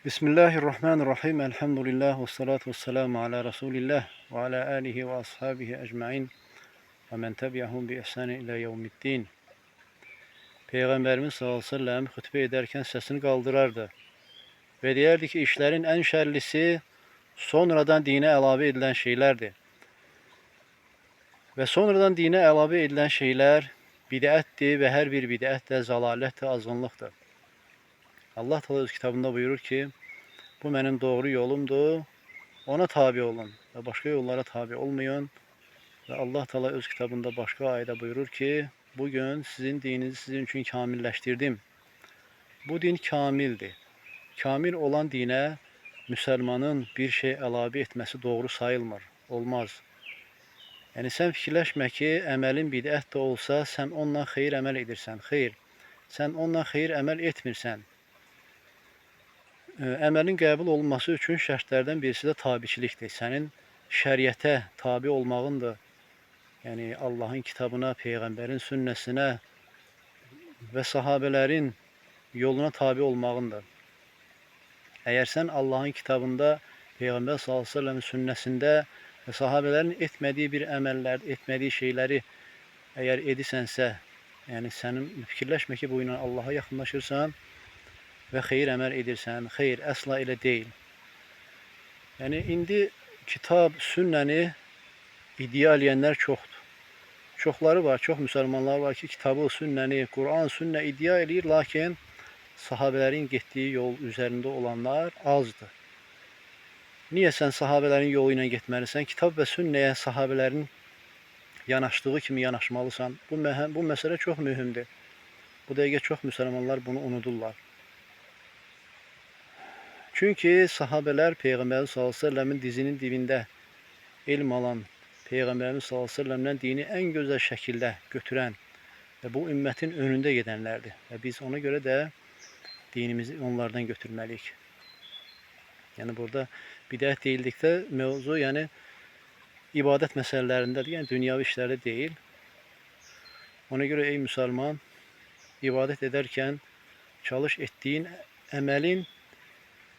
Bismillahirrahmanirrahim. Elhamdülillah ve salatu ve selamu ala Resulillah ve ala alihi ve ashabihi ecmain ve men tebi'ahum bi ihsani ila yevmiddin. Peygamberimiz sallallahu aleyhi ve sellem hutbe ederken sesini kaldırardı ve derdi ki işlerin en şerlisi sonradan dine elave edilen şeylerdi. Ve sonradan dine elave edilen şeyler bid'attir ve her bir bid'at de zalalettir, azgınlıktır. Allah Teala öz kitabında buyurur ki bu benim doğru yolumdur. Ona tabi olun ve başka yollara tabi olmayın. Ve Allah Teala öz kitabında başka ayette buyurur ki bugün sizin dininizi sizin için kamilleştirdim. Bu din kamildi. Kamil olan dine Müslümanın bir şey elave etmesi doğru sayılmır. Olmaz. Yani sen fikirləşmə ki, əməlin bidət də olsa, sən onunla xeyir əməl edirsən. Xeyr, sən onunla xeyir əməl etmirsən. Əməlin qəbul olunması üçün şərtlərdən birisi də tabiçilikdir. Sənin şəriətə tabi olmağındır. Yəni Allahın kitabına, Peyğəmbərin sünnəsinə və sahabələrin yoluna tabi olmağındır. Əgər sən Allahın kitabında, Peyğəmbər sallallahu əleyhi və səlləmin sünnəsində və sahabələrin etmədiyi bir əməllər, etmədiyi şeyləri əgər edirsənsə, yəni sənin fikirləşmə ki, bu ilə Allaha yaxınlaşırsan və xeyir əməl edirsən. Xeyr, əsla elə deyil. Yəni indi kitab, sünnəni iddia eləyənlər çoxdur. Çoxları var, çox müsəlmanlar var ki, kitabı, sünnəni, Quran, sünnə iddia eləyir, lakin sahabələrin getdiyi yol üzərində olanlar azdır. Niyə sən sahabələrin yolu ilə getməlisən? Kitab və sünnəyə sahabələrin yanaşdığı kimi yanaşmalısan. Bu məsələ çox mühümdür. Bu dəqiqə çox müsəlmanlar bunu unudurlar. Çünki sahabələr Peyğəmbərin sallallahu əleyhi və səlləmin dizinin dibində elm alan, Peyğəmbərimiz sallallahu əleyhi və səlləmdən dini ən gözəl şəkildə götürən və bu ümmətin önündə gedənlərdir. Və biz ona görə də dinimizi onlardan götürməliyik. Yəni burada bidət deyildikdə mövzu yəni ibadət məsələlərindədir, yəni dünyavi işlərdə deyil. Ona görə ey müsəlman, ibadət edərkən çalış etdiyin əməlin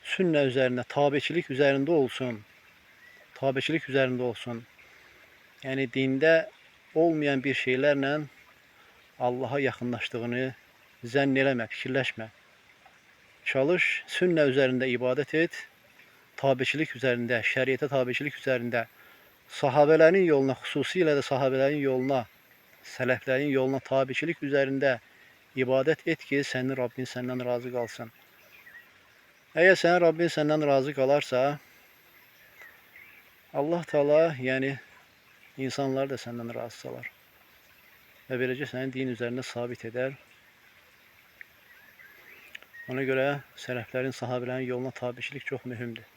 sünnə üzərində, tabiçilik üzərində olsun. Tabiçilik üzərində olsun. Yəni dində olmayan bir şeylərlə Allaha yaxınlaşdığını zənn eləmə, fikirləşmə. Çalış, sünnə üzərində ibadət et, tabiçilik üzərində, şəriətə tabiçilik üzərində, sahabələrin yoluna, xüsusilə də sahabələrin yoluna, sələflərin yoluna tabiçilik üzərində ibadət et ki, sənin Rabbin səndən razı qalsın. Əgər sənin Rabbin səndən razı qalarsa, Allah Teala yəni insanları da səndən razı salar. Və beləcə sənin din üzərində sabit edər. Ona görə sələflərin, sahabələrin yoluna tabiçilik çox mühümdür.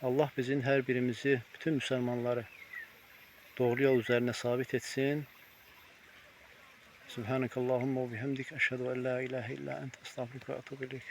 Allah bizim hər birimizi, bütün müsəlmanları doğru yol üzərində sabit etsin. Subhanakallahumma və bihamdik, əşhədu en la ilahe illa ente, estağfiruke və etûbü ileyk.